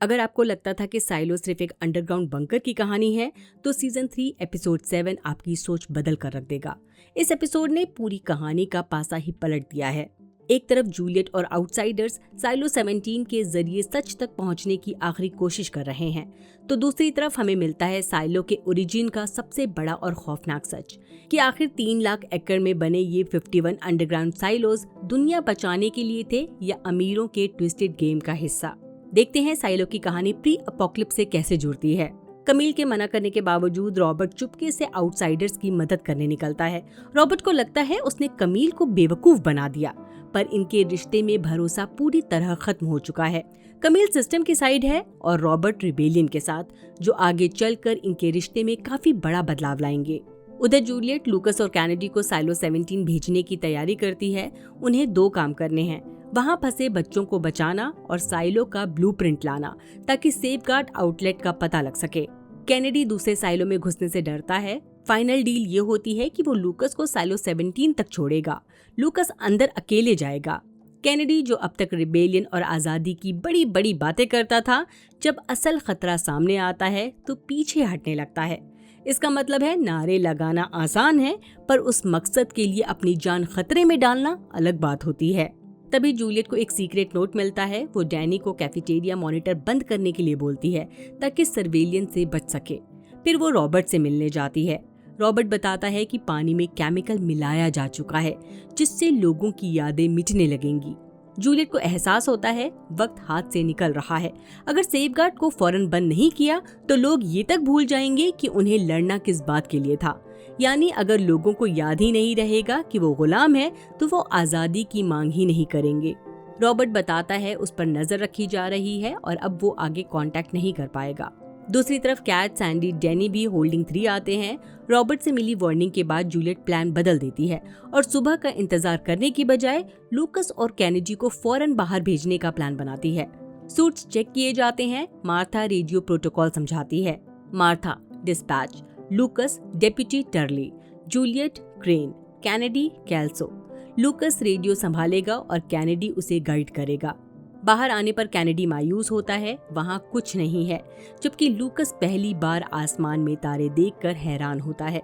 अगर आपको लगता था कि साइलो सिर्फ एक अंडरग्राउंड बंकर की कहानी है, तो सीजन 3 एपिसोड 7 आपकी सोच बदल कर रख देगा। इस एपिसोड ने पूरी कहानी का पासा ही पलट दिया है। एक तरफ जूलियट और आउटसाइडर्स साइलो 17 के जरिए सच तक पहुंचने की आखिरी कोशिश कर रहे हैं, तो दूसरी तरफ हमें मिलता है साइलो के ओरिजिन का सबसे बड़ा और खौफनाक सच कि आखिर 3 लाख एकड़ में बने ये 51 अंडरग्राउंड साइलोज दुनिया बचाने के लिए थे या अमीरों के ट्विस्टेड गेम का हिस्सा। देखते हैं साइलो की कहानी प्री अपोकलिप्स से कैसे जुड़ती है। कमील के मना करने के बावजूद रॉबर्ट चुपके से आउटसाइडर्स की मदद करने निकलता है। रॉबर्ट को लगता है उसने कमील को बेवकूफ बना दिया, पर इनके रिश्ते में भरोसा पूरी तरह खत्म हो चुका है। कमील सिस्टम की साइड है और रॉबर्ट रिबेलियन के साथ, जो आगे चलकर इनके रिश्ते में काफी बड़ा बदलाव लाएंगे। उधर जूलियट लूकस और कैनेडी को साइलो 17 भेजने की तैयारी करती है। उन्हें 2 काम करने हैं, वहाँ फंसे बच्चों को बचाना और साइलो का ब्लूप्रिंट लाना, ताकि सेफगार्ड आउटलेट का पता लग सके। कैनेडी दूसरे साइलो में घुसने से डरता है। फाइनल डील ये होती है कि वो लूकस को साइलो 17 तक छोड़ेगा। लूकस अंदर अकेले जाएगा। कैनेडी, जो अब तक रिबेलियन और आजादी की बड़ी बड़ी बातें करता था, जब असल खतरा सामने आता है तो पीछे हटने लगता है। इसका मतलब है नारे लगाना आसान है, पर उस मकसद के लिए अपनी जान खतरे में डालना अलग बात होती है। तभी जूलियट को एक सीक्रेट नोट मिलता है। वो डैनी को कैफेटेरिया मॉनिटर बंद करने के लिए बोलती है ताकि सर्वेलियंस से बच सके। फिर वो रॉबर्ट से मिलने जाती है। रॉबर्ट बताता है कि पानी में केमिकल मिलाया जा चुका है, जिससे लोगों की यादें मिटने लगेंगी। जूलियट को एहसास होता है वक्त हाथ से निकल रहा है। अगर सेफगार्ड को फौरन बंद नहीं किया तो लोग ये तक भूल जाएंगे कि उन्हें लड़ना किस बात के लिए था। यानी अगर लोगों को याद ही नहीं रहेगा कि वो गुलाम है, तो वो आजादी की मांग ही नहीं करेंगे। रॉबर्ट बताता है उस पर नजर रखी जा रही है और अब वो आगे कांटेक्ट नहीं कर पाएगा। दूसरी तरफ कैट, सैंडी, डैनी भी होल्डिंग 3 आते हैं। रॉबर्ट से मिली वार्निंग के बाद जूलियट प्लान बदल देती है और सुबह का इंतजार करने की बजाय लूकस और कैनेडी को फौरन बाहर भेजने का प्लान बनाती है। सूट्स चेक किए जाते हैं। मार्था रेडियो प्रोटोकॉल समझाती है। Martha dispatch, Lucas deputy Turley, Juliet Crane, Kennedy Kelso. Lucas radio संभालेगा और कैनेडी उसे गाइड करेगा। बाहर आने पर कैनेडी मायूस होता है, वहाँ कुछ नहीं है, जबकि लूकस पहली बार आसमान में तारे देखकर हैरान होता है।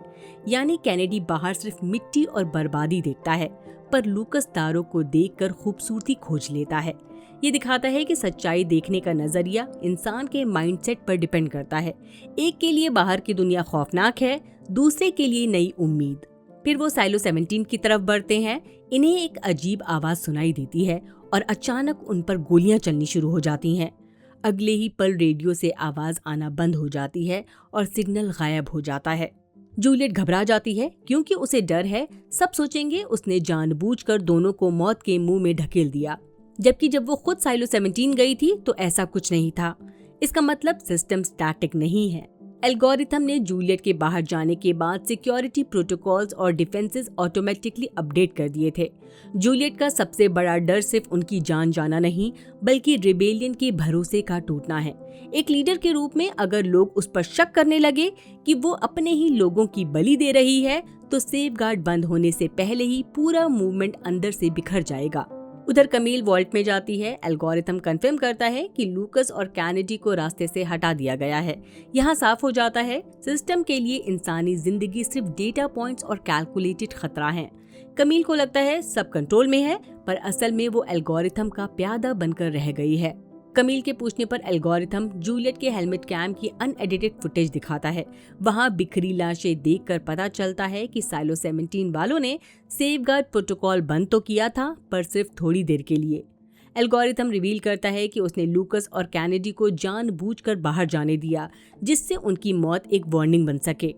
यानी कैनेडी बाहर सिर्फ मिट्टी और बर्बादी देखता है, पर लूकस तारों को देखकर खूबसूरती खोज लेता है। ये दिखाता है कि सच्चाई देखने का नजरिया इंसान के माइंडसेट पर डिपेंड करता है। एक के लिए बाहर की दुनिया खौफनाक है, दूसरे के लिए नई उम्मीद। फिर वो साइलो 17 की तरफ बढ़ते हैं। इन्हें एक अजीब आवाज सुनाई देती है और अचानक उन पर गोलियां चलनी शुरू हो जाती हैं। अगले ही पल रेडियो से आवाज आना बंद हो जाती है और सिग्नल गायब हो जाता है। जूलियट घबरा जाती है क्योंकि उसे डर है सब सोचेंगे उसने जानबूझकर दोनों को मौत के मुंह में ढकेल दिया, जबकि जब वो खुद साइलो 17 गई थी तो ऐसा कुछ नहीं था। इसका मतलब सिस्टम स्टैटिक नहीं है। एल्गोरिथम ने जूलियट के बाहर जाने के बाद सिक्योरिटी प्रोटोकॉल्स और डिफेंसेस ऑटोमेटिकली अपडेट कर दिए थे। जूलियट का सबसे बड़ा डर सिर्फ उनकी जान जाना नहीं, बल्कि रिबेलियन के भरोसे का टूटना है। एक लीडर के रूप में अगर लोग उस पर शक करने लगे कि वो अपने ही लोगों की बलि दे रही है, तो सेफगार्ड बंद होने से पहले ही पूरा मूवमेंट अंदर से बिखर जाएगा। उधर कमील वॉल्ट में जाती है। एल्गोरिथम कंफर्म करता है कि लूकस और कैनेडी को रास्ते से हटा दिया गया है। यहाँ साफ हो जाता है सिस्टम के लिए इंसानी जिंदगी सिर्फ डेटा पॉइंट्स और कैलकुलेटेड खतरा है। कमील को लगता है सब कंट्रोल में है, पर असल में वो एल्गोरिथम का प्यादा बनकर रह गई है। कमील के पूछने पर एल्गोरिथम जूलियट के हेलमेट कैम की अनएडिटेड फुटेज दिखाता है। वहाँ बिखरी लाशें देखकर पता चलता है कि साइलो 17 वालों ने सेफगार्ड प्रोटोकॉल बंद तो किया था, पर सिर्फ थोड़ी देर के लिए। एल्गोरिथम रिवील करता है कि उसने लूकस और कैनेडी को जानबूझकर बाहर जाने दिया, जिससे उनकी मौत एक वार्निंग बन सके।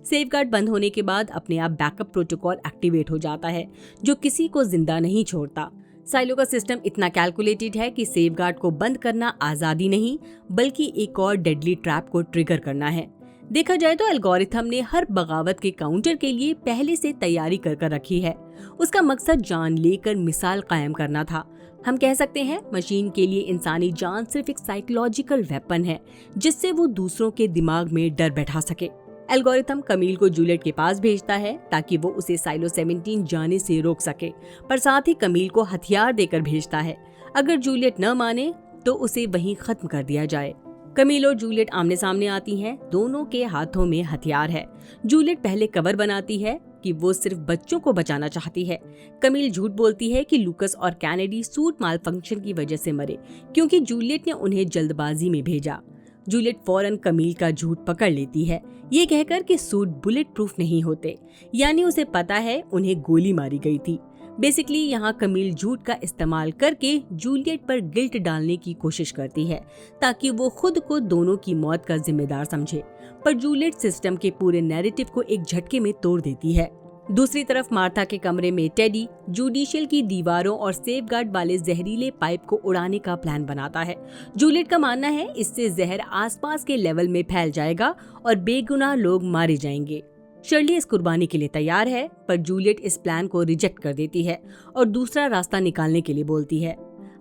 सेफगार्ड बंद होने के बाद अपने आप बैकअप प्रोटोकॉल एक्टिवेट हो जाता है, जो किसी को जिंदा नहीं छोड़ता। साइलो का सिस्टम इतना कैलकुलेटेड है कि सेफगार्ड को बंद करना आजादी नहीं, बल्कि एक और डेडली ट्रैप को ट्रिगर करना है। देखा जाए तो एल्गोरिथम ने हर बगावत के काउंटर के लिए पहले से तैयारी कर रखी है। उसका मकसद जान लेकर मिसाल कायम करना था। हम कह सकते हैं मशीन के लिए इंसानी जान सिर्फ एक साइकोलॉजिकल वेपन है, जिससे वो दूसरों के दिमाग में डर बैठा सके। एल्गोरिथम कमील को जूलियट के पास भेजता है ताकि वो उसे साइलो 17 जाने से रोक सके, पर साथ ही कमील को हथियार देकर भेजता है। अगर जूलियट न माने तो उसे वहीं खत्म कर दिया जाए। कमील और जूलियट आमने सामने आती हैं, दोनों के हाथों में हथियार है। जूलियट पहले कवर बनाती है कि वो सिर्फ बच्चों को बचाना चाहती है। कमील झूठ बोलती है कि लूकस और कैनेडी सूट मालफंक्शन की वजह से मरे, क्योंकि जूलियट ने उन्हें जल्दबाजी में भेजा। जूलियट फौरन कमील का झूठ पकड़ लेती है, ये कहकर कि सूट बुलेट प्रूफ नहीं होते, यानी उसे पता है उन्हें गोली मारी गई थी। बेसिकली यहाँ कमील झूठ का इस्तेमाल करके जूलियट पर गिल्ट डालने की कोशिश करती है, ताकि वो खुद को दोनों की मौत का जिम्मेदार समझे। पर जूलियट सिस्टम के पूरे नैरेटिव को एक झटके में तोड़ देती है। दूसरी तरफ मार्था के कमरे में टेडी जुडिशियल की दीवारों और सेफगार्ड वाले जहरीले पाइप को उड़ाने का प्लान बनाता है। जूलियट का मानना है इससे जहर आसपास के लेवल में फैल जाएगा और बेगुनाह लोग मारे जाएंगे। शर्ली इस कुर्बानी के लिए तैयार है, पर जूलियट इस प्लान को रिजेक्ट कर देती है और दूसरा रास्ता निकालने के लिए बोलती है।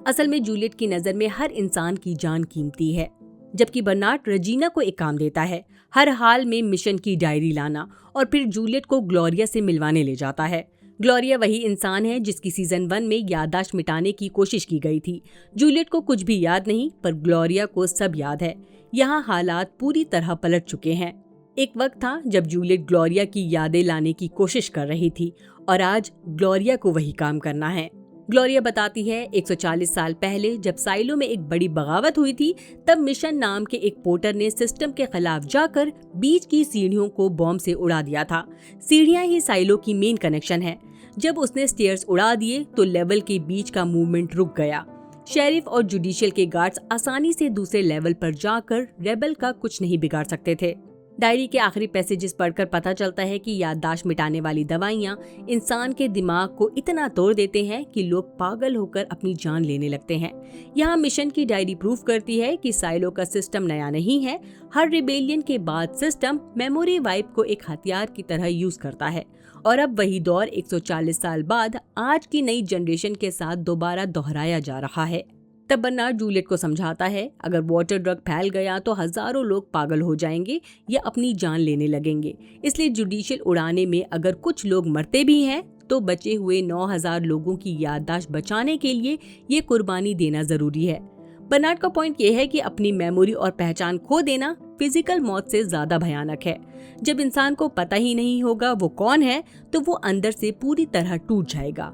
असल में जूलियट की नजर में हर इंसान की जान कीमती है, जबकि बर्नार्ड रजीना को एक काम देता है, हर हाल में मिशन की डायरी लाना, और फिर जूलियट को ग्लोरिया से मिलवाने ले जाता है। ग्लोरिया वही इंसान है जिसकी सीजन 1 में याददाश्त मिटाने की कोशिश की गई थी। जूलियट को कुछ भी याद नहीं, पर ग्लोरिया को सब याद है। यहाँ हालात पूरी तरह पलट चुके हैं। एक वक्त था जब जूलियट ग्लोरिया की यादें लाने की कोशिश कर रही थी, और आज ग्लोरिया को वही काम करना है। ग्लोरिया बताती है 140 साल पहले जब साइलो में एक बड़ी बगावत हुई थी, तब मिशन नाम के एक पोर्टर ने सिस्टम के खिलाफ जाकर बीच की सीढ़ियों को बॉम्ब से उड़ा दिया था। सीढ़ियां ही साइलो की मेन कनेक्शन है। जब उसने स्टेयर्स उड़ा दिए तो लेवल के बीच का मूवमेंट रुक गया। शेरिफ और जुडिशियल के गार्ड्स आसानी से दूसरे लेवल पर जाकर रेबल का कुछ नहीं बिगाड़ सकते थे। डायरी के आखिरी पैसेजेस पढ़कर पता चलता है कि याददाश्त मिटाने वाली दवाइयां इंसान के दिमाग को इतना तोड़ देते हैं कि लोग पागल होकर अपनी जान लेने लगते हैं। यहाँ मिशन की डायरी प्रूफ करती है कि साइलो का सिस्टम नया नहीं है। हर रिबेलियन के बाद सिस्टम मेमोरी वाइप को एक हथियार की तरह यूज करता है, और अब वही दौर 140 साल बाद आज की नई जनरेशन के साथ दोबारा दोहराया जा रहा है। तब बर्नार्ड जूलियट को समझाता है, अगर वाटर ड्रग फैल गया तो हजारों लोग पागल हो जाएंगे या अपनी जान लेने लगेंगे। इसलिए जुडिशियल उड़ाने में अगर कुछ लोग मरते भी हैं तो बचे हुए 9000 लोगों की याददाश्त बचाने के लिए ये कुर्बानी देना जरूरी है। बर्नार्ड का पॉइंट ये है कि अपनी मेमोरी और पहचान खो देना फिजिकल मौत से ज्यादा भयानक है। जब इंसान को पता ही नहीं होगा वो कौन है, तो वो अंदर से पूरी तरह टूट जाएगा।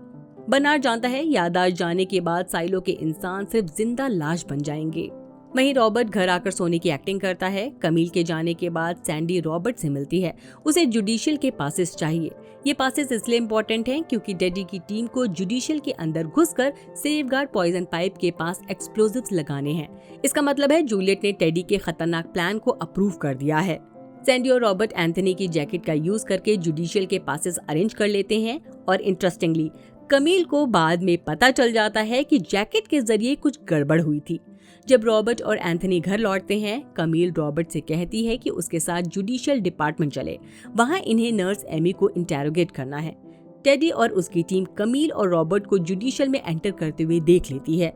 बर्नार्ड जानता है याददाश्त जाने के बाद साइलो के इंसान सिर्फ जिंदा लाश बन जाएंगे। वहीं रॉबर्ट घर आकर सोने की एक्टिंग करता है। कमील के जाने के बाद सैंडी रॉबर्ट से मिलती है। उसे जुडिशियल के पासेस चाहिए। ये पासेस इसलिए इम्पोर्टेंट हैं क्योंकि टेडी की टीम को जुडिशियल के अंदर घुसकर सेफगार्ड पॉइजन पाइप के पास एक्सप्लोजिव्स लगाने हैं। इसका मतलब है जूलियट ने टेडी के खतरनाक प्लान को अप्रूव कर दिया है। सैंडी और रॉबर्ट एंथनी की जैकेट का यूज करके जुडिशियल के पासेस अरेंज कर लेते हैं, और इंटरेस्टिंगली कमील को बाद में पता चल जाता है कि जैकेट के जरिए कुछ गड़बड़ हुई थी। जब रॉबर्ट और एंथनी घर लौटते हैं, कमील रॉबर्ट से कहती है कि उसके साथ जुडिशियल डिपार्टमेंट चले, वहां इन्हें नर्स एमी को इंटेरोगेट करना है। टेडी और उसकी टीम कमील और रॉबर्ट को जुडिशियल में एंटर करते हुए देख लेती है।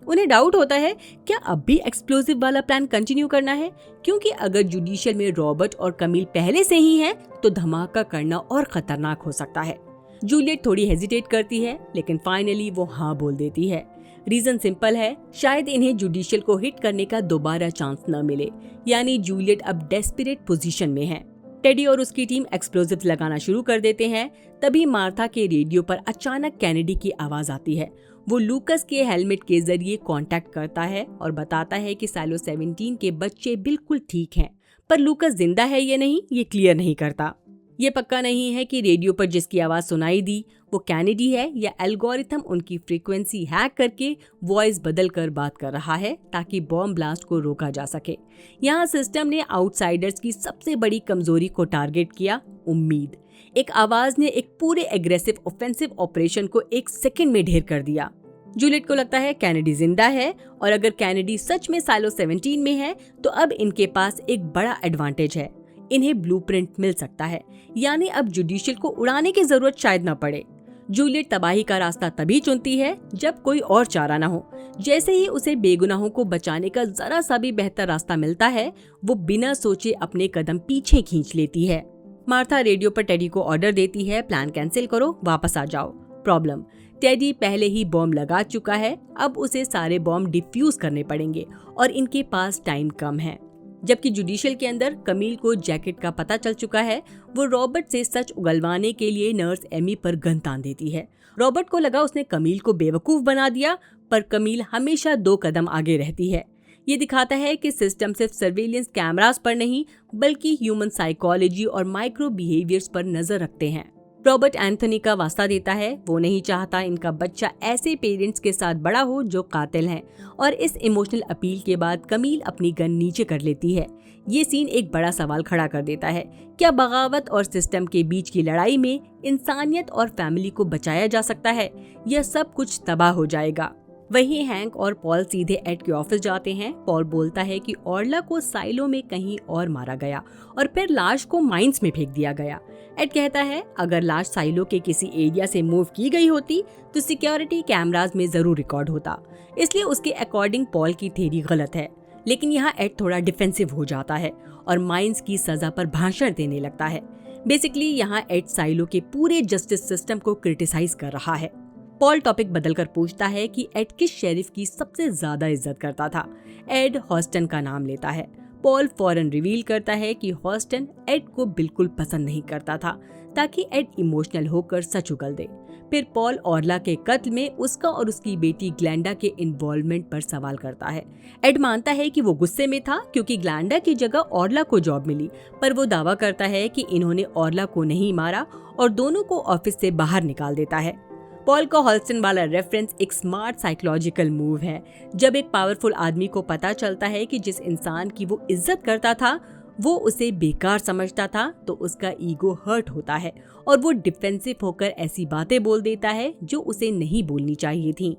उन्हें डाउट होता है क्या अब भी एक्सप्लोजिव वाला प्लान कंटिन्यू करना है, क्योंकि अगर जुडिशियल में रॉबर्ट और कमील पहले से ही हैं, तो धमाका करना और खतरनाक हो सकता है। जूलियट थोड़ी हेजिटेट करती है, लेकिन फाइनली वो हाँ बोल देती है। रीजन सिंपल है, शायद इन्हें जुडिशियल को हिट करने का दोबारा चांस न मिले, यानी जूलियट अब डेस्परेट पोजीशन में है। टेडी और उसकी टीम एक्सप्लोजिव्स लगाना शुरू कर देते हैं। तभी मार्था के रेडियो पर अचानक कैनेडी की आवाज आती है। वो लूकस के हेलमेट के जरिए कांटेक्ट करता है और बताता है कि साइलो 17 के बच्चे बिल्कुल ठीक हैं, पर लूकस जिंदा है या नहीं ये क्लियर नहीं करता। ये पक्का नहीं है कि रेडियो पर जिसकी आवाज सुनाई दी वो कैनेडी है या एल्गोरिथम उनकी फ्रीक्वेंसी हैक करके वॉइस बदल कर बात कर रहा है ताकि बॉम्ब ब्लास्ट को रोका जा सके। यहाँ सिस्टम ने आउटसाइडर्स की सबसे बड़ी कमजोरी को टारगेट किया, उम्मीद। एक आवाज ने एक पूरे एग्रेसिव ऑफेंसिव ऑपरेशन को 1 सेकंड में ढेर कर दिया। जूलियट को लगता है कैनेडी जिंदा है, और अगर कैनेडी सच में साइलो 17 में है तो अब इनके पास एक बड़ा एडवांटेज है, इन्हें ब्लूप्रिंट मिल सकता है, यानी अब जुडिशियल को उड़ाने की जरूरत शायद न पड़े। जूलियट तबाही का रास्ता तभी चुनती है जब कोई और चारा न हो। जैसे ही उसे बेगुनाहों को बचाने का जरा सा भी बेहतर रास्ता मिलता है, वो बिना सोचे अपने कदम पीछे खींच लेती है। मार्था रेडियो पर टेडी को ऑर्डर देती है, प्लान कैंसिल करो, वापस आ जाओ। प्रॉब्लम, टेडी पहले ही बॉम्ब लगा चुका है, अब उसे सारे बॉम्ब डिफ्यूज करने पड़ेंगे और इनके पास टाइम कम है। जबकि जुडिशियल के अंदर कमील को जैकेट का पता चल चुका है, वो रॉबर्ट से सच उगलवाने के लिए नर्स एमी पर गन तान देती है। रॉबर्ट को लगा उसने कमील को बेवकूफ बना दिया, पर कमील हमेशा 2 कदम आगे रहती है। ये दिखाता है कि सिस्टम सिर्फ सर्वेलेंस कैमरास पर नहीं बल्कि ह्यूमन साइकोलॉजी और माइक्रो बिहेवियर्स पर नजर रखते हैं। रॉबर्ट एंथनी का वास्ता देता है, वो नहीं चाहता इनका बच्चा ऐसे पेरेंट्स के साथ बड़ा हो जो कातिल हैं, और इस इमोशनल अपील के बाद कमील अपनी गन नीचे कर लेती है। ये सीन एक बड़ा सवाल खड़ा कर देता है, क्या बगावत और सिस्टम के बीच की लड़ाई में इंसानियत और फैमिली को बचाया जा सकता है, या सब कुछ तबाह हो जाएगा। वहीं हैंक और पॉल सीधे एड के ऑफिस जाते हैं। पॉल बोलता है कि ऑर्ला को साइलो में कहीं और मारा गया और फिर लाश को माइंस में फेंक दिया गया। एड कहता है अगर लाश साइलो के किसी एरिया से मूव की गई होती तो सिक्योरिटी कैमरास में जरूर रिकॉर्ड होता, इसलिए उसके अकॉर्डिंग पॉल की थ्योरी गलत है। लेकिन यहाँ एड थोड़ा डिफेंसिव हो जाता है और माइंस की सजा पर भाषण देने लगता है। बेसिकली यहाँ एड साइलो के पूरे जस्टिस सिस्टम को क्रिटिसाइज कर रहा है। पॉल टॉपिक बदलकर पूछता है कि एड किस शेरिफ की सबसे ज्यादा इज्जत करता था। एड हॉस्टन का नाम लेता है। पॉल फौरन रिवील करता है कि हॉस्टन एड को बिल्कुल पसंद नहीं करता था, ताकि एड इमोशनल होकर सच उगल दे। फिर पॉल ऑर्ला के कत्ल में उसका और उसकी बेटी ग्लैंडा के इन्वॉल्वमेंट पर सवाल करता है। एड मानता है कि वो गुस्से में था क्योंकि ग्लैंडा की जगह ऑर्ला को जॉब मिली, पर वो दावा करता है कि इन्होंने ऑर्ला को नहीं मारा और दोनों को ऑफिस से बाहर निकाल देता है। पॉल का हॉल्स्टन वाला रेफरेंस एक स्मार्ट साइकोलॉजिकल मूव है। जब एक पावरफुल आदमी को पता चलता है कि जिस इंसान की वो इज्जत करता था वो उसे बेकार समझता था, तो उसका ईगो हर्ट होता है और वो डिफेंसिव होकर ऐसी बातें बोल देता है जो उसे नहीं बोलनी चाहिए थी।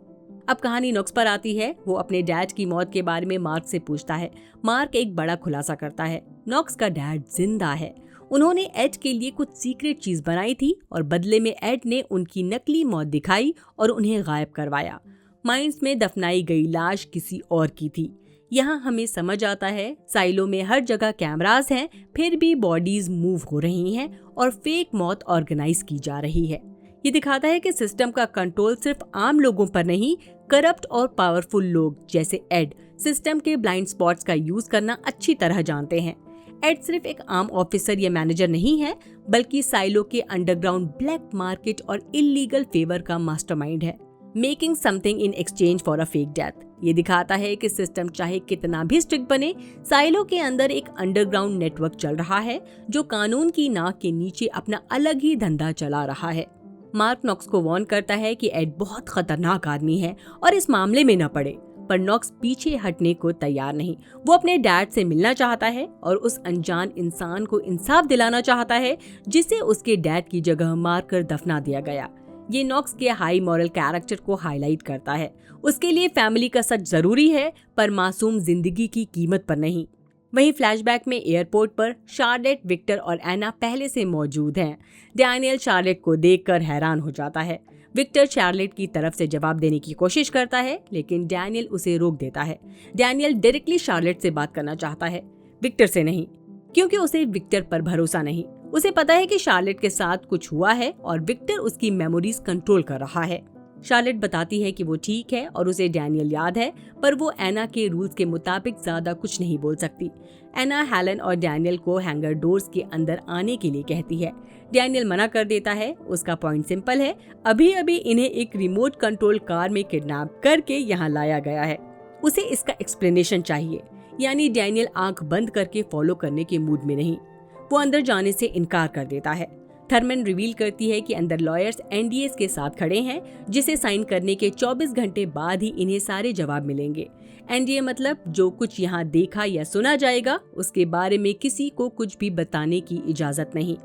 अब कहानी नॉक्स पर आती है। वो अपने डैड की मौत के बारे में मार्क से पूछता है। मार्क एक बड़ा खुलासा करता है, नॉक्स का डैड जिंदा है। उन्होंने एड के लिए कुछ सीक्रेट चीज बनाई थी और बदले में एड ने उनकी नकली मौत दिखाई और उन्हें गायब करवाया। माइंस में दफनाई गई लाश किसी और की थी। यहाँ हमें समझ आता है साइलो में हर जगह कैमरास हैं, फिर भी बॉडीज मूव हो रही हैं और फेक मौत ऑर्गेनाइज की जा रही है। ये दिखाता है कि सिस्टम का कंट्रोल सिर्फ आम लोगों पर नहीं, करप्ट और पावरफुल लोग जैसे एड सिस्टम के ब्लाइंड स्पॉट्स का यूज करना अच्छी तरह जानते हैं। एड सिर्फ एक आम ऑफिसर या मैनेजर नहीं है, बल्कि साइलो के अंडरग्राउंड ब्लैक मार्केट और इलीगल फेवर का मास्टरमाइंड है, making something in exchange for a fake death. ये दिखाता है कि सिस्टम चाहे कितना भी स्ट्रिक्ट बने, साइलो के अंदर एक अंडरग्राउंड नेटवर्क चल रहा है जो कानून की नाक के नीचे अपना अलग ही धंधा चला रहा है। मार्क नॉक्स को वार्न करता है कि एड बहुत खतरनाक आदमी है और इस मामले में न पड़े, पर नॉक्स पीछे हटने को तैयार नहीं। वो अपने डैड से मिलना चाहता है और उस अनजान इंसान को इंसाफ दिलाना चाहता है जिसे उसके डैड की जगह मारकर दफना दिया गया। ये नॉक्स के हाई मॉरल कैरेक्टर को हाईलाइट करता है। उसके लिए फैमिली का सच जरूरी है, पर मासूम जिंदगी की कीमत पर नहीं। वहीं फ्लैशबैक में एयरपोर्ट पर शार्लेट, विक्टर और एना पहले से मौजूद हैं। डैनियल शार्लेट को देखकर हैरान हो जाता है। विक्टर शार्लेट की तरफ से जवाब देने की कोशिश करता है, लेकिन डैनियल उसे रोक देता है। डैनियल डायरेक्टली शार्लेट से बात करना चाहता है, विक्टर से नहीं, क्योंकि उसे विक्टर पर भरोसा नहीं। उसे पता है कि शार्लेट के साथ कुछ हुआ है और विक्टर उसकी मेमोरीज कंट्रोल कर रहा है। शार्लेट बताती है कि वो ठीक है और उसे डैनियल याद है, पर वो एना के रूल्स के मुताबिक ज्यादा कुछ नहीं बोल सकती। एना हेलन और डैनियल को हैंगर डोर्स के अंदर आने के लिए कहती है। डैनियल मना कर देता है। उसका पॉइंट सिंपल है, अभी अभी इन्हें एक रिमोट कंट्रोल कार में किडनैप करके यहाँ लाया गया है। उसे इसका एक्सप्लेनेशन चाहिए। यानी डैनियल आंख बंद करके फॉलो करने के मूड में नहीं। वो अंदर जाने से इनकार कर देता है। थर्मन रिवील करती है कि अंदर लॉयर्स एनडीएस के साथ खड़े हैं, जिसे साइन करने के 24 घंटे बाद ही इन्हें सारे जवाब मिलेंगे। एनडीए मतलब जो कुछ यहाँ देखा या सुना जाएगा उसके बारे में किसी को कुछ भी बताने की इजाजत नहीं।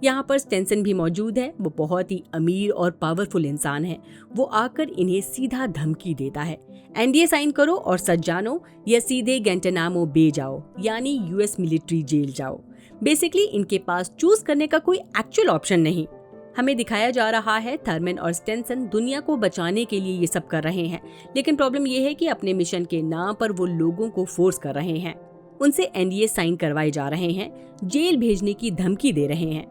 यहाँ पर स्टेंसन भी मौजूद है। वो बहुत ही अमीर और पावरफुल इंसान है। वो आकर इन्हें सीधा धमकी देता है, एनडीए साइन करो और सच जानो या सीधे गैंटानामो बे जाओ, यानी यूएस मिलिट्री जेल जाओ। बेसिकली इनके पास चूज करने का कोई एक्चुअल ऑप्शन नहीं। हमें दिखाया जा रहा है थर्मन और स्टेंसन दुनिया को बचाने के लिए ये सब कर रहे हैं, लेकिन प्रॉब्लम ये है कि अपने मिशन के नाम पर वो लोगों को फोर्स कर रहे हैं। उनसे एनडीए साइन करवाए जा रहे हैं, जेल भेजने की धमकी दे रहे हैं,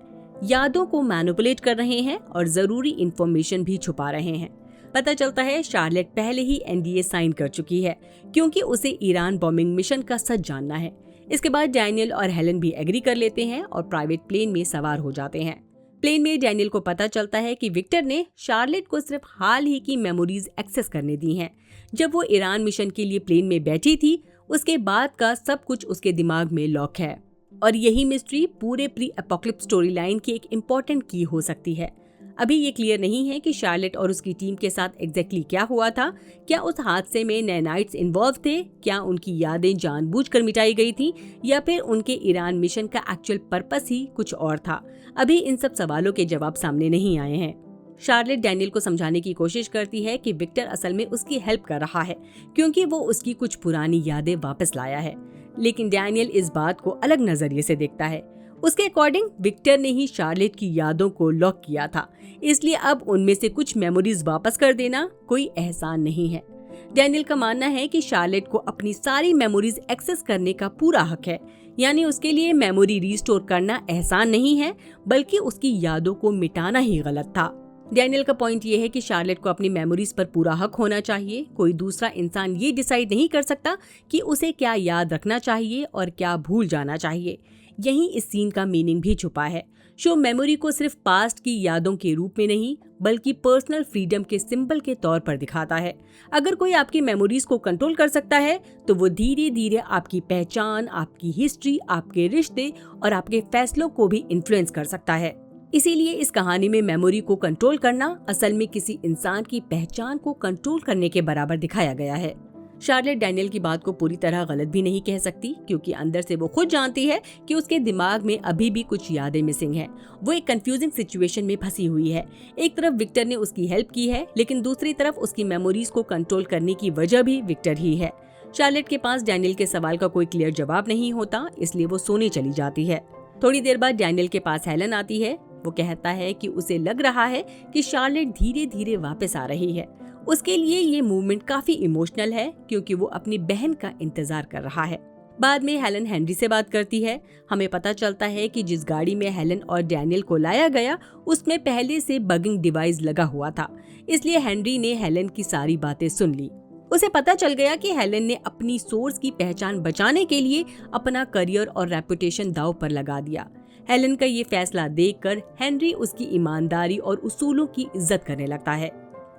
यादों को मैनिपुलेट कर रहे हैं और जरूरी इंफॉर्मेशन भी छुपा रहे हैं। पता चलता है शार्लेट पहले ही एनडीए साइन कर चुकी है क्योंकि उसे ईरान बॉम्बिंग मिशन का सच जानना है। इसके बाद डैनियल और हेलन भी एग्री कर लेते हैं और प्राइवेट प्लेन में सवार हो जाते हैं। प्लेन में डैनियल को पता चलता है कि विक्टर ने शार्लेट को सिर्फ हाल ही की मेमोरीज एक्सेस करने दी हैं। जब वो ईरान मिशन के लिए प्लेन में बैठी थी, उसके बाद का सब कुछ उसके दिमाग में लॉक है और यही मिस्ट्री पूरे प्री एपोकलिप्स स्टोरी लाइन की एक इम्पोर्टेंट की हो सकती है। अभी ये क्लियर नहीं है कि शार्लेट और उसकी टीम के साथ एग्जैक्टली क्या हुआ था। क्या उस हादसे में नैनाइट्स इन्वॉल्व थे? क्या उनकी यादें जानबूझकर मिटाई गई थी या फिर उनके ईरान मिशन का एक्चुअल पर्पस ही कुछ और था? अभी इन सब सवालों के जवाब सामने नहीं आए हैं। शार्लेट डैनियल को समझाने की कोशिश करती है कि विक्टर असल में उसकी हेल्प कर रहा है क्योंकि वो उसकी कुछ पुरानी यादें वापस लाया है, लेकिन डैनियल इस बात को अलग नजरिए से देखता है। उसके अकॉर्डिंग विक्टर ने ही शार्लेट की यादों को लॉक किया था, इसलिए अब उनमें से कुछ मेमोरीज वापस कर देना कोई एहसान नहीं है। डैनियल का मानना है कि शार्लेट को अपनी सारी मेमोरीज एक्सेस करने का पूरा हक है, यानी उसके लिए मेमोरी रिस्टोर करना एहसान नहीं है बल्कि उसकी यादों को मिटाना ही गलत था। डैनियल का पॉइंट ये है कि शार्लेट को अपनी मेमोरीज पर पूरा हक होना चाहिए। कोई दूसरा इंसान ये डिसाइड नहीं कर सकता कि उसे क्या याद रखना चाहिए और क्या भूल जाना चाहिए। यहीं इस सीन का मीनिंग भी छुपा है। शो मेमोरी को सिर्फ पास्ट की यादों के रूप में नहीं बल्कि पर्सनल फ्रीडम के सिंबल के तौर पर दिखाता है। अगर कोई आपकी मेमोरीज को कंट्रोल कर सकता है तो वो धीरे धीरे आपकी पहचान, आपकी हिस्ट्री, आपके रिश्ते और आपके फैसलों को भी इन्फ्लुएंस कर सकता है। इसीलिए इस कहानी में मेमोरी को कंट्रोल करना असल में किसी इंसान की पहचान को कंट्रोल करने के बराबर दिखाया गया है। शार्लेट डैनियल की बात को पूरी तरह गलत भी नहीं कह सकती क्योंकि अंदर से वो खुद जानती है कि उसके दिमाग में अभी भी कुछ यादें मिसिंग हैं। वो एक कंफ्यूजिंग सिचुएशन में फंसी हुई है। एक तरफ विक्टर ने उसकी हेल्प की है, लेकिन दूसरी तरफ उसकी मेमोरीज को कंट्रोल करने की वजह भी विक्टर ही है। शार्लेट के पास डैनियल के सवाल का कोई क्लियर जवाब नहीं होता, इसलिए वो सोने चली जाती है। थोड़ी देर बाद डैनियल के पास हेलन आती है। वो कहता है कि उसे लग रहा है कि शार्लेट धीरे धीरे वापस आ रही है। उसके लिए ये मूवमेंट काफी इमोशनल है क्योंकि वो अपनी बहन का इंतजार कर रहा है। बाद में हेलन हेनरी से बात करती है। हमें पता चलता है कि जिस गाड़ी में हेलन और डैनियल को लाया गया उसमें पहले से बगिंग डिवाइस लगा हुआ था, इसलिए हेनरी ने हेलन की सारी बातें सुन ली। उसे पता चल गया कि हेलन ने अपनी सोर्स की पहचान बचाने के लिए अपना करियर और रेपुटेशन दांव पर लगा दिया। हेलन का ये फैसला देखकर हेनरी उसकी ईमानदारी और उसूलों की इज्जत करने लगता है।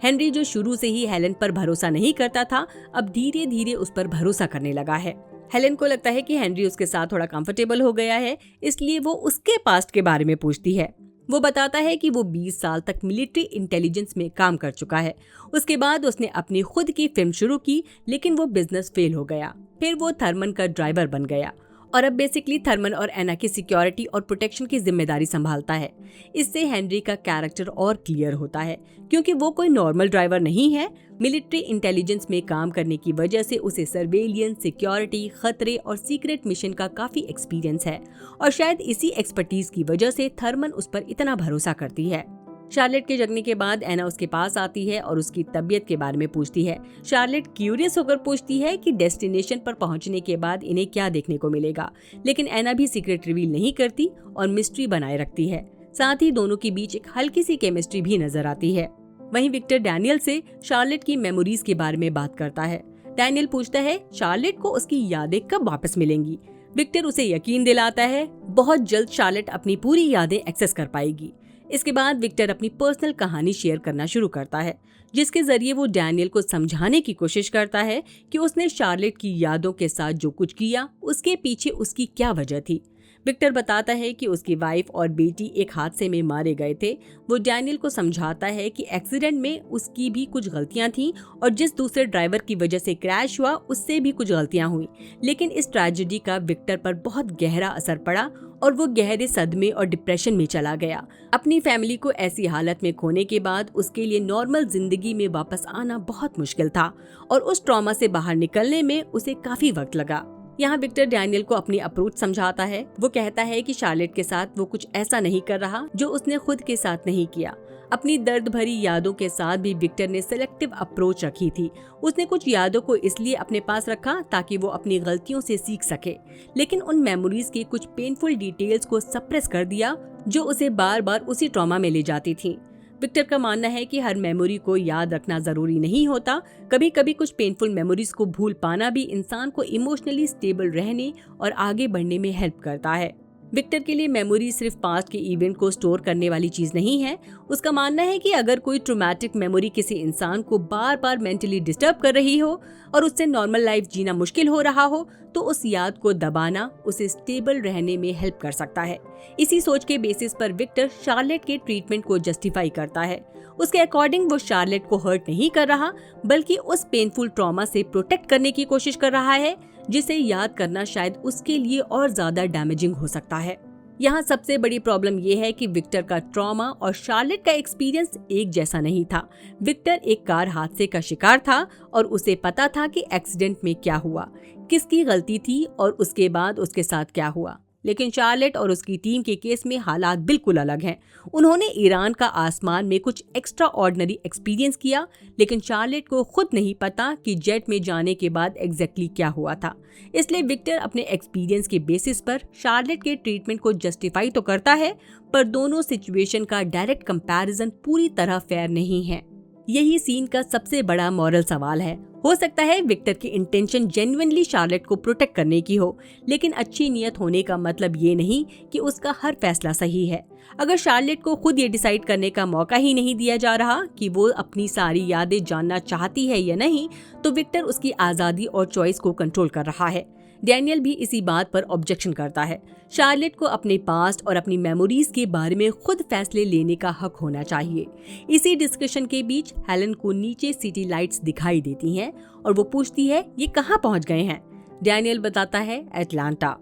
हेनरी जो शुरू से ही हेलन पर भरोसा नहीं करता था, अब धीरे धीरे उस पर भरोसा करने लगा है। हेलन को लगता है कि हेनरी उसके साथ थोड़ा कंफर्टेबल हो गया है, इसलिए वो उसके पास्ट के बारे में पूछती है। वो बताता है कि वो 20 साल तक मिलिट्री इंटेलिजेंस में काम कर चुका है। उसके बाद उसने अपनी खुद की फिल्म शुरू की, लेकिन वो बिजनेस फेल हो गया। फिर वो थर्मन का ड्राइवर बन गया और अब बेसिकली थर्मन और एना की सिक्योरिटी और प्रोटेक्शन की जिम्मेदारी संभालता है। इससे हेनरी का कैरेक्टर और क्लियर होता है क्योंकि वो कोई नॉर्मल ड्राइवर नहीं है। मिलिट्री इंटेलिजेंस में काम करने की वजह से उसे सर्वेलियंस, सिक्योरिटी, खतरे और सीक्रेट मिशन का काफी एक्सपीरियंस है और शायद इसी एक्सपर्टीज की वजह से थर्मन उस पर इतना भरोसा करती है। शार्लेट के जगने के बाद एना उसके पास आती है और उसकी तबीयत के बारे में पूछती है। शार्लेट क्यूरियस होकर पूछती है कि डेस्टिनेशन पर पहुंचने के बाद इन्हें क्या देखने को मिलेगा, लेकिन एना भी सीक्रेट रिवील नहीं करती और मिस्ट्री बनाए रखती है। साथ ही दोनों के बीच एक हल्की सी केमिस्ट्री भी नजर आती है। वहीं विक्टर डैनियल से शार्लेट की मेमोरीज के बारे में बात करता है। डैनियल पूछता है शार्लेट को उसकी यादें कब वापस मिलेंगी। विक्टर उसे यकीन दिलाता है बहुत जल्द शार्लेट अपनी पूरी यादें एक्सेस कर पाएगी। इसके बाद विक्टर अपनी पर्सनल कहानी शेयर करना शुरू करता है, जिसके जरिए वो डैनियल को समझाने की कोशिश करता है कि उसने शार्लेट की यादों के साथ जो कुछ किया उसके पीछे उसकी क्या वजह थी। विक्टर बताता है कि उसकी वाइफ और बेटी एक हादसे में मारे गए थे। वो डैनियल को समझाता है कि एक्सीडेंट में उसकी भी कुछ गलतियां थीं और जिस दूसरे ड्राइवर की वजह से क्रैश हुआ उससे भी कुछ गलतियां हुई, लेकिन इस ट्रेजेडी का विक्टर पर बहुत गहरा असर पड़ा और वो गहरे सदमे और डिप्रेशन में चला गया। अपनी फैमिली को ऐसी हालत में खोने के बाद उसके लिए नॉर्मल जिंदगी में वापस आना बहुत मुश्किल था और उस ट्रॉमा से बाहर निकलने में उसे काफी वक्त लगा। यहाँ विक्टर डैनियल को अपनी अप्रोच समझाता है। वो कहता है कि शार्लेट के साथ वो कुछ ऐसा नहीं कर रहा जो उसने खुद के साथ नहीं किया। अपनी दर्द भरी यादों के साथ भी विक्टर ने सिलेक्टिव अप्रोच रखी थी। उसने कुछ यादों को इसलिए अपने पास रखा ताकि वो अपनी गलतियों से सीख सके, लेकिन उन मेमोरीज के कुछ पेनफुल डिटेल्स को सप्रेस कर दिया जो उसे बार बार उसी ट्रॉमा में ले जाती थी। विक्टर का मानना है कि हर मेमोरी को याद रखना जरूरी नहीं होता। कभी कभी कुछ पेनफुल मेमोरीज को भूल पाना भी इंसान को इमोशनली स्टेबल रहने और आगे बढ़ने में हेल्प करता है। विक्टर के लिए मेमोरी सिर्फ पास्ट के इवेंट को स्टोर करने वाली चीज नहीं है। उसका मानना है कि अगर कोई ट्रॉमेटिक मेमोरी किसी इंसान को बार बार मेंटली डिस्टर्ब कर रही हो और उससे नॉर्मल लाइफ जीना मुश्किल हो रहा हो, तो उस याद को दबाना उसे स्टेबल रहने में हेल्प कर सकता है। इसी सोच के बेसिस पर विक्टर शार्लेट के ट्रीटमेंट को जस्टिफाई करता है। उसके अकॉर्डिंग वो शार्लेट को हर्ट नहीं कर रहा, बल्कि उस पेनफुल ट्रॉमा से प्रोटेक्ट करने की कोशिश कर रहा है, जिसे याद करना शायद उसके लिए और ज्यादा डैमेजिंग हो सकता है। यहाँ सबसे बड़ी प्रॉब्लम ये है कि विक्टर का ट्रॉमा और शार्लेट का एक्सपीरियंस एक जैसा नहीं था। विक्टर एक कार हादसे का शिकार था और उसे पता था कि एक्सीडेंट में क्या हुआ, किसकी गलती थी और उसके बाद उसके साथ क्या हुआ। लेकिन शार्लेट और उसकी टीम के केस में हालात बिल्कुल अलग हैं। उन्होंने ईरान का आसमान में कुछ एक्स्ट्रा ऑर्डिनरी एक्सपीरियंस किया, लेकिन शार्लेट को खुद नहीं पता कि जेट में जाने के बाद एग्जैक्टली क्या हुआ था। इसलिए विक्टर अपने एक्सपीरियंस के बेसिस पर शार्लेट के ट्रीटमेंट को जस्टिफाई तो करता है, पर दोनों सिचुएशन का डायरेक्ट कंपैरिजन पूरी तरह फेयर नहीं है। यही सीन का सबसे बड़ा मॉरल सवाल है। हो सकता है विक्टर की इंटेंशन जेन्युइनली शार्लेट को प्रोटेक्ट करने की हो, लेकिन अच्छी नियत होने का मतलब ये नहीं कि उसका हर फैसला सही है। अगर शार्लेट को खुद ये डिसाइड करने का मौका ही नहीं दिया जा रहा कि वो अपनी सारी यादें जानना चाहती है या नहीं, तो विक्टर उसकी आजादी और चॉइस को कंट्रोल कर रहा है। डैनियल भी इसी बात पर ऑब्जेक्शन करता है। शार्लेट को अपने पास्ट और अपनी मेमोरीज के बारे में खुद फैसले लेने का हक होना चाहिए। इसी डिस्कशन के बीच हेलन को नीचे सिटी लाइट्स दिखाई देती हैं और वो पूछती है ये कहाँ पहुँच गए हैं। डैनियल बताता है एटलांटा।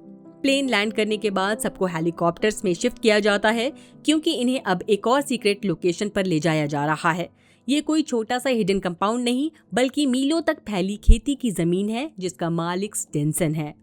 प्लेन लैंड करने के बाद सबको हेलीकॉप्टर्स में शिफ्ट किया जाता है, क्योंकि इन्हें अब एक और सीक्रेट लोकेशन पर ले जाया जा रहा है। ये कोई छोटा सा हिडन कंपाउंड नहीं, बल्कि मीलों तक फैली खेती की जमीन है, जिसका मालिक स्टेंसन है।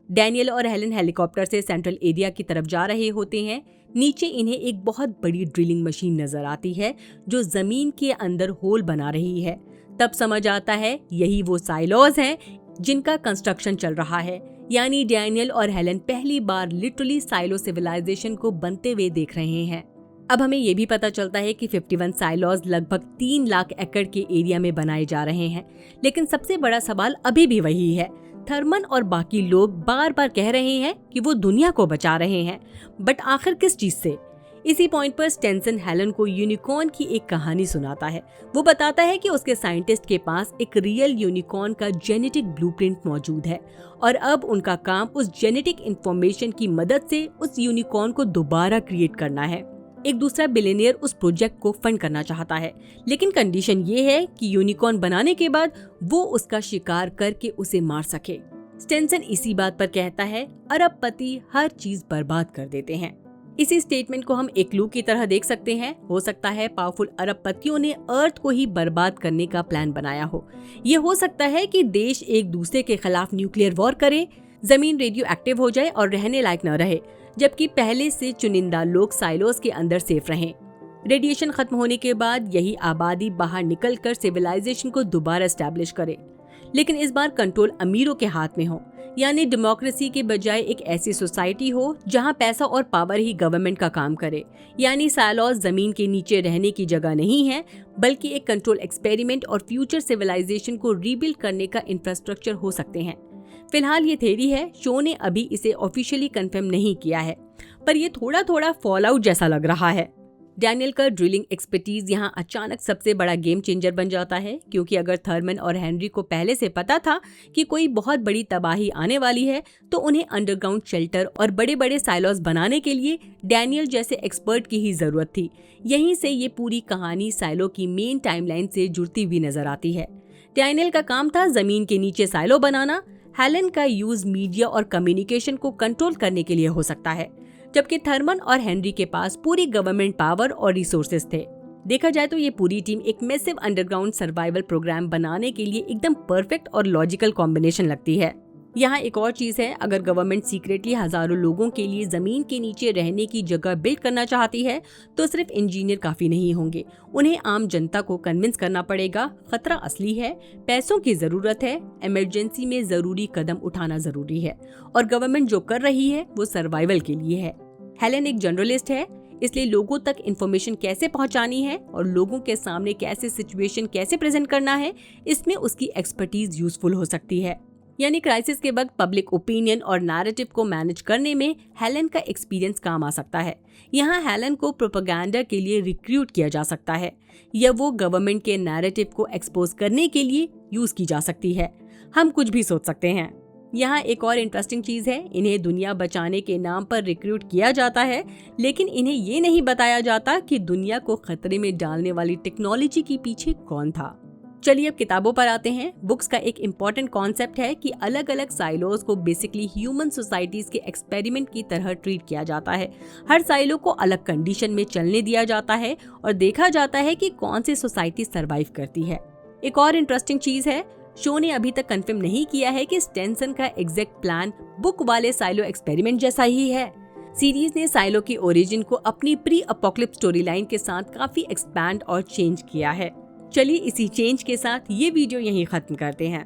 डैनियल और हेलन हेलीकॉप्टर से सेंट्रल एरिया की तरफ जा रहे होते हैं। नीचे इन्हें एक बहुत बड़ी ड्रिलिंग मशीन नजर आती है, जो जमीन के अंदर होल बना रही है। तब समझ आता है यही वो साइलोज हैं जिनका कंस्ट्रक्शन चल रहा है। यानी डैनियल और हेलन पहली बार लिटरली साइलो सिविलाइजेशन को बनते हुए देख रहे हैं। अब हमें ये भी पता चलता है कि 51 साइलोज लगभग 3 लाख एकड़ के एरिया में बनाए जा रहे हैं। लेकिन सबसे बड़ा सवाल अभी भी वही है। थर्मन और बाकी लोग बार बार कह रहे हैं कि वो दुनिया को बचा रहे हैं, बट आखिर किस चीज से? इसी पॉइंट पर स्टेंसन हेलन को यूनिकॉर्न की एक कहानी सुनाता है। वो बताता है कि उसके साइंटिस्ट के पास एक रियल यूनिकॉर्न का जेनेटिक ब्लूप्रिंट मौजूद है और अब उनका काम उस जेनेटिक इंफॉर्मेशन की मदद से उस यूनिकॉर्न को दोबारा क्रिएट करना है। एक दूसरा बिलियनियर उस प्रोजेक्ट को फंड करना चाहता है, लेकिन कंडीशन ये है कि यूनिकॉर्न बनाने के बाद वो उसका शिकार करके उसे मार सके। स्टेंसन इसी बात पर कहता है अरबपति हर चीज बर्बाद कर देते हैं। इसी स्टेटमेंट को हम एक क्लू की तरह देख सकते हैं। हो सकता है पावरफुल अरबपतियों ने अर्थ को ही बर्बाद करने का प्लान बनाया हो। ये हो सकता है कि देश एक दूसरे के खिलाफ न्यूक्लियर वॉर करे, जमीन रेडियो एक्टिव हो जाए और रहने लायक न रहे, जबकि पहले से चुनिंदा लोग साइलोस के अंदर सेफ रहें। रेडिएशन खत्म होने के बाद यही आबादी बाहर निकलकर सिविलाइजेशन को दोबारा एस्टैब्लिश करे, लेकिन इस बार कंट्रोल अमीरों के हाथ में हो। यानी डेमोक्रेसी के बजाय एक ऐसी सोसाइटी हो जहां पैसा और पावर ही गवर्नमेंट का काम करे। यानी साइलोस जमीन के नीचे रहने की जगह नहीं है, बल्कि एक कंट्रोल एक्सपेरिमेंट और फ्यूचर सिविलाइजेशन को रीबिल्ड करने का इंफ्रास्ट्रक्चर हो सकते हैं। फिलहाल ये थ्योरी है, शो ने अभी इसे ऑफिशियली कंफर्म नहीं किया है, पर ये थोड़ा थोड़ा फॉल आउट जैसा लग रहा है। डैनियल का ड्रिलिंग एक्सपर्टीज यहाँ अचानक सबसे बड़ा गेम चेंजर बन जाता है, क्योंकि अगर थर्मन और हेनरी को पहले से पता था कि कोई बहुत बड़ी तबाही आने वाली है, तो उन्हें अंडरग्राउंड शेल्टर और बड़े बड़े साइलोस बनाने के लिए डैनियल जैसे एक्सपर्ट की ही जरूरत थी। यहीं से ये पूरी कहानी साइलो की मेन टाइमलाइन से जुड़ती हुई नजर आती है। डैनियल का काम था जमीन के नीचे साइलो बनाना, हेलन का यूज मीडिया और कम्युनिकेशन को कंट्रोल करने के लिए हो सकता है, जबकि थर्मन और हेनरी के पास पूरी गवर्नमेंट पावर और रिसोर्सेज थे। देखा जाए तो ये पूरी टीम एक मैसिव अंडरग्राउंड सर्वाइवल प्रोग्राम बनाने के लिए एकदम परफेक्ट और लॉजिकल कॉम्बिनेशन लगती है। यहाँ एक और चीज है, अगर गवर्नमेंट सीक्रेटली हजारों लोगों के लिए जमीन के नीचे रहने की जगह बिल्ड करना चाहती है, तो सिर्फ इंजीनियर काफी नहीं होंगे, उन्हें आम जनता को कन्विंस करना पड़ेगा। खतरा असली है, पैसों की जरूरत है, इमरजेंसी में जरूरी कदम उठाना जरूरी है, और गवर्नमेंट जो कर रही है वो सर्वाइवल के लिए है। हेलन एक जर्नलिस्ट है, इसलिए लोगों तक इन्फॉर्मेशन कैसे पहुंचानी है और लोगों के सामने कैसे सिचुएशन कैसे प्रेजेंट करना है, इसमें उसकी एक्सपर्टीज यूजफुल हो सकती है। यानी क्राइसिस के वक्त पब्लिक ओपिनियन और नैरेटिव को मैनेज करने में हेलेन का एक्सपीरियंस काम आ सकता है। यहाँ हेलेन को प्रोपेगेंडा के लिए रिक्रूट किया जा सकता है या वो गवर्नमेंट के नैरेटिव को एक्सपोज करने के लिए यूज की जा सकती है। हम कुछ भी सोच सकते हैं। यहाँ एक और इंटरेस्टिंग चीज है, इन्हें दुनिया बचाने के नाम पर रिक्रूट किया जाता है, लेकिन इन्हें ये नहीं बताया जाता कि दुनिया को खतरे में डालने वाली टेक्नोलॉजी के पीछे कौन था। चलिए अब किताबों पर आते हैं। बुक्स का एक इम्पॉर्टेंट कॉन्सेप्ट है कि अलग अलग साइलोज को बेसिकली ह्यूमन सोसाइटीज के एक्सपेरिमेंट की तरह ट्रीट किया जाता है। हर साइलो को अलग कंडीशन में चलने दिया जाता है और देखा जाता है कि कौन सी सोसाइटी सरवाइव करती है। एक और इंटरेस्टिंग चीज है, शो ने अभी तक कंफर्म नहीं किया है कि स्टेनसन का एग्जैक्ट प्लान बुक वाले साइलो एक्सपेरिमेंट जैसा ही है। सीरीज ने साइलो की ओरिजिन को अपनी प्री अपोकलिप्स स्टोरी लाइन के साथ काफी एक्सपैंड और चेंज किया है। चलिए इसी चेंज के साथ ये वीडियो यहीं खत्म करते हैं।